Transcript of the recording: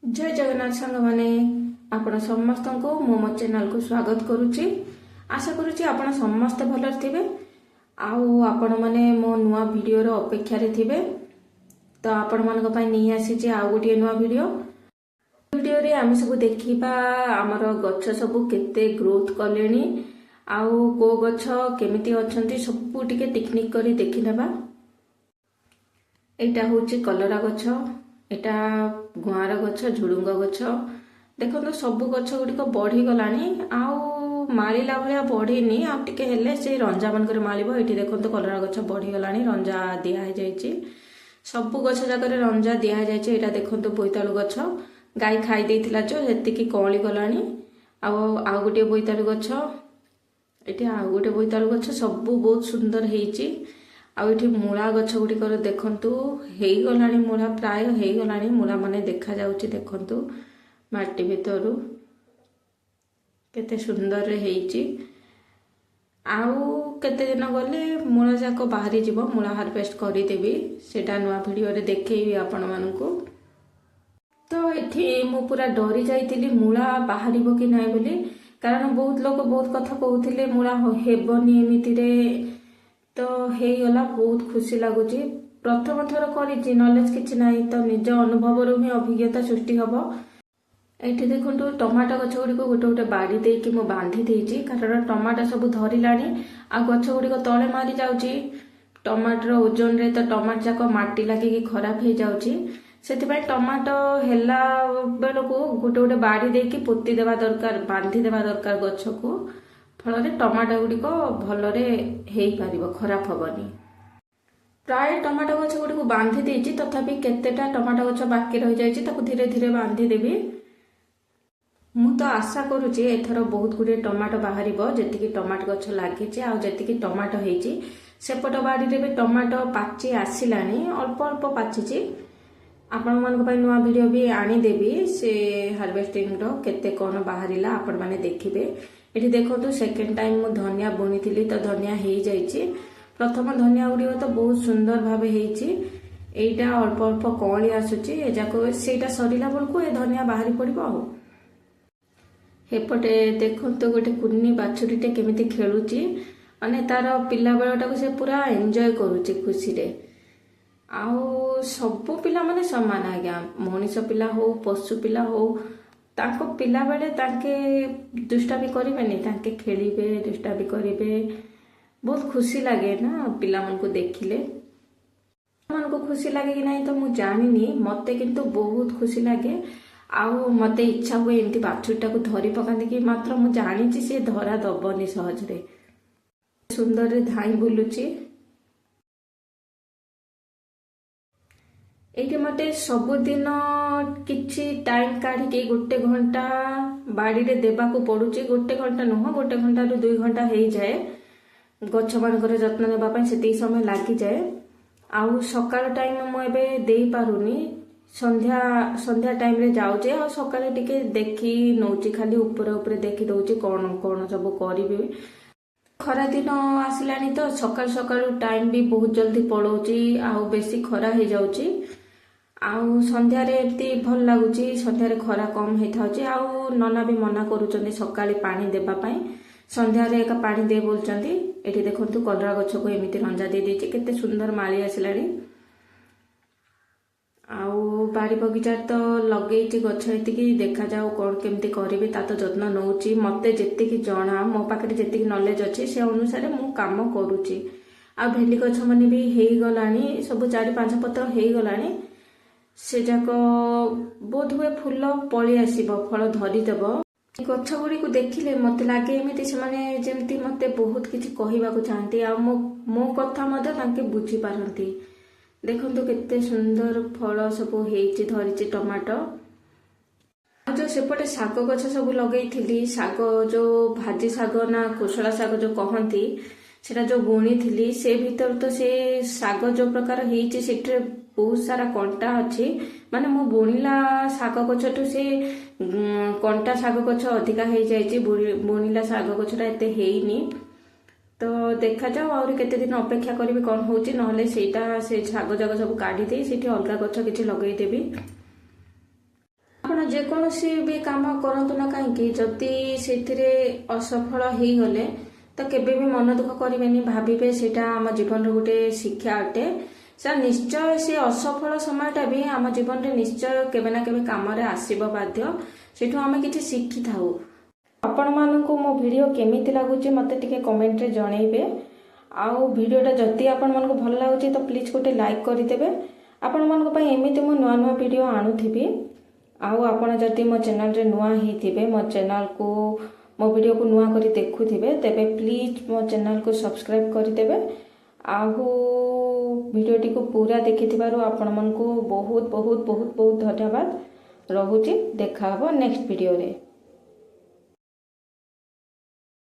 जय जगन्नाथ सांग माने आपण समस्त को मो चैनल को स्वागत करुच्ची। आशा करुच्ची आपण समस्त भल थे आपण मैंने मो नुआ वीडियो रो अपेक्षा रे थिबे। तो आपण मान नहीं आसी आउ गोटे नुआ वीडियो रे आम सब देखा आमर गछ सब केते ग्रोथ कले आउ को गछ केमिति अछंती सब टिके टेक्निक करी देखि नेबा। एटा होची कलरा गछ, एटा गुआर गछ, झुडुंग गछ। देखो तो सब गछ गुड़िक बढ़ी गलानी आउ मारिला भलिया बढ़ीनी आ टिके हेले से रंजा मनकर मारिबो। एठी देखो तो कलरा गछ बढ़ी गलानी, रंजा दिया है जायछि। सब गछ जाकर रंजा दिया है जायछि। एटा देखो तो बोईतालु गछ गाय खाई देथिला जो हेतिकी कळी गलानी। आउ गोटे बोईतालु गछ, एठी आउ गोटे बोईतालु गछ, सब बहुत सुंदर हेछि। आउ एठी मूला गछ गुड़िकर देखंतु हेई गलानी, मूला प्राय हेई गलानी। मूला माने देखा जाउछि देखंतु माटी भितरु केते सुंदर रे हेछि। आउ केते दिन गले मूला जाक बाहरी जीवो, मूला हार्वेस्ट करि देबी। सेटा नुआ वीडियो रे देखेबी आपण मानकु। तो एठी मु पूरा डरी जाइतिली मूला बाहरिबो कि नाही बोली, कारण बहुत लोग बहुत कथा कहउथिले मूला हेबनी एमिति रे। तो हे गला बहुत खुशी लगुच। प्रथम थर कर नॉलेज किछि नाही, तो निज अनुभव रो ही अभिज्ञता सृष्टि हबो। एठी देखंतु टमाटो गछ गुडी को गोटे गोटे बाड़ी देकी मु बांधी देइछि, कारण टमाटो सब धरिलानी आ गछ गुडी को तळे मारी जाउछि। टमाटर ओजन रे तो टमाटर जाक माटी लागी कि खराब हे जाउछि। सेतिबाई टमाटो हेला बेलको गोटे गोटे बाड़ी देकी पोती देवा दरकार, बांधी देवा दरकार गछ को। फल टमाटो गुड़िक भलरे हेई पारिबो, खराब हबनी। प्राय टमाटो गछ गुड़िक बांधी देइछि, तथापि केतेटा टमाटो गछ बाकी रहि जाइछि, ताकु धीरे धीरे बांधी देबी। मु तो आशा करूछि एथर बहुत गुडे टमाटो बाहरिबो। जेतिकी टमाटो गछ लागिछि आ जेतिकी टमाटो हेइछि, सेपट बाड़ी रे भी टमाटो पाची आसिलानी, अल्प अल्प पाचिछि। आपण मान को नुआ वीडियो भी आनी देबी से हार्वेस्टिंग रो केते कोन बाहरिला आपण माने देखिबे। एठी देखो तो सेकेंड टाइम मु धनिया बुनी थिली, तो धनिया हेई जाइछि। प्रथम धनिया गुडी तो बहुत सुंदर भाबे हेइछि। एइटा अल्प अल्प कळी आसुछि, ए जाको सेटा सरिला बलको ए धनिया बाहरी पड़िबो। आ हेपटे देखो तो गोटे कुन्नी बाछुरीटे केमिति खेलुछि, माने तार पिला बेलटा को से पूरा एन्जॉय करूछि खुशी रे। आउ सब पिला माने समान आज्ञा, मनीष पिला हो पशु पिला हो, ताको पिला बेले ताके दुष्टा भी करेनि, ताके खेलिबे, दुष्टा भी करेंगे। बहुत खुशी लगे ना पिला मन को देखिले। मन को खुशी लगे कि नहीं तो मु जानिनी, मते किंतु बहुत खुशी लगे। आउ मते इच्छा हुए एमती बाछुरीटा को धरी पकांती कि मात्र मु जानिछि से धरा दबनी सहज रे। सुंदर रे धाई बुलुछि। एठी मते सबुदिन किछि टाइम काढ़ी गोटे घंटा बाड़ी रे देबा को पड़ुछि। गोटे घंटा नुह, गोटे घंटा रु 2 घंटा हेई जाए गछ मानकर जत्न नेबा पई, सेती समय लागि जाए। आउ सकाळ टाइम मु एबे देई पारुनी, संध्या टाइम रे जाउजे। आ सकाळे टिके देखि नौची, खाली ऊपर ऊपर देखि दउची कोन कोन सब करिबे। खरा दिन आसिलानी तो सकाळ सकाळ टाइम भी बहुत जल्दी पड़ौची, आउ बेसी खरा हे जाउची। आउ संध्या रे एती भल लागुची, संध्या रे खरा कम हे थाउची। आउ नना भी मना करूचंदी सकाळे पानी देबा पई, संध्या रे एका पानी दे बोलचंदी। एठी देखंतु कलरा गछ को एमिति रंजा दे देछि, केते सुंदर माली आसिलानी। आउ बाड़ी बगीचा तो लगेइछि गछ, एतिकी देखा जाऊ कोन केमिति करिबे ता तो जत्न नउची। मते जेतिकी जणा, मो पाखरे जेतिकी नॉलेज अछि से अनुसार मु काम करूची। आ भेंडी गछ माने भी हेई गलानी, सब 4-5 पत्र हेई गलानी। से जाक बोध हुए फूल पळी आसीबो, फल धरी देबो। गछ गुडी को देखिले मते लागे एमिति से माने जेमति मते बहुत किछि कहिबा को चाहंती, आ मो कथा मते तांके बुझी पारंती। देखंतु केते सुंदर फल सब हेइछि, धरिछि टमाटो। जो सेपटे साग गछ सब लगेइथिली, साग जो भाजी साग ना कोशला साग जो कहंती, सेटा जो बुणी थिली, से भीतर तो से साग जो प्रकार हेइछि सेठरे बहुत सारा कंटा अच्छी। माने मो बुणीला साग गछटू से कंटा साग गछ अधिका हे जाइछि, बुणीला साग गछटा एते हेइनी। तो देखा जाओ आउरी केते दिन अपेक्षा करिबे कोन होउछि, नहले सेटा से साग जाग सब काढी देई सेठी अलगा गछ किछि लगेइ देबी। आपण ଯେକୌଣସି ବି କାମ କରନ୍ତୁ ନା କାହିଁକି ଯଦି ସେଥିରେ ଅସଫଳ ହେଇଗଲେ ତ କେବେ ବି ମନ ଦୁଃଖ କରିବେନି, ଭାବିବେ ସେଇଟା ଆମ ଜୀବନର ଗୋଟେ ଶିକ୍ଷା ଅଟେ। ସେ ନିଶ୍ଚୟ ସେ ଅସଫଳ ସମୟଟା ବି ଆମ ଜୀବନରେ ନିଶ୍ଚୟ କେବେ ନା କେବେ କାମରେ ଆସିବ ବାଧ୍ୟ, ସେଠୁ ଆମେ କିଛି ଶିଖିଥାଉ। ଆପଣମାନଙ୍କୁ ମୋ ଭିଡ଼ିଓ କେମିତି ଲାଗୁଛି ମୋତେ ଟିକେ କମେଣ୍ଟରେ ଜଣେଇବେ। ଆଉ ଭିଡ଼ିଓଟା ଯଦି ଆପଣମାନଙ୍କୁ ଭଲ ଲାଗୁଛି ତ ପ୍ଲିଜ୍ ଗୋଟେ ଲାଇକ୍ କରିଦେବେ। ଆପଣମାନଙ୍କ ପାଇଁ ଏମିତି ମୁଁ ନୂଆ ନୂଆ ଭିଡ଼ିଓ ଆଣୁଥିବି। ଆଉ ଆପଣ ଯଦି ମୋ ଚ୍ୟାନେଲରେ ନୂଆ ହେଇଥିବେ, ମୋ ଭିଡ଼ିଓକୁ ନୂଆ କରି ଦେଖୁଥିବେ, ତେବେ ପ୍ଲିଜ୍ ମୋ ଚ୍ୟାନେଲକୁ ସବସ୍କ୍ରାଇବ୍ କରିଦେବେ। ଆଉ ଭିଡ଼ିଓଟିକୁ ପୁରା ଦେଖିଥିବାରୁ ଆପଣମାନଙ୍କୁ ବହୁତ ବହୁତ ବହୁତ ବହୁତ ଧନ୍ୟବାଦ ରହୁଛି। ଦେଖା ହେବ ନେକ୍ସଟ ଭିଡ଼ିଓରେ।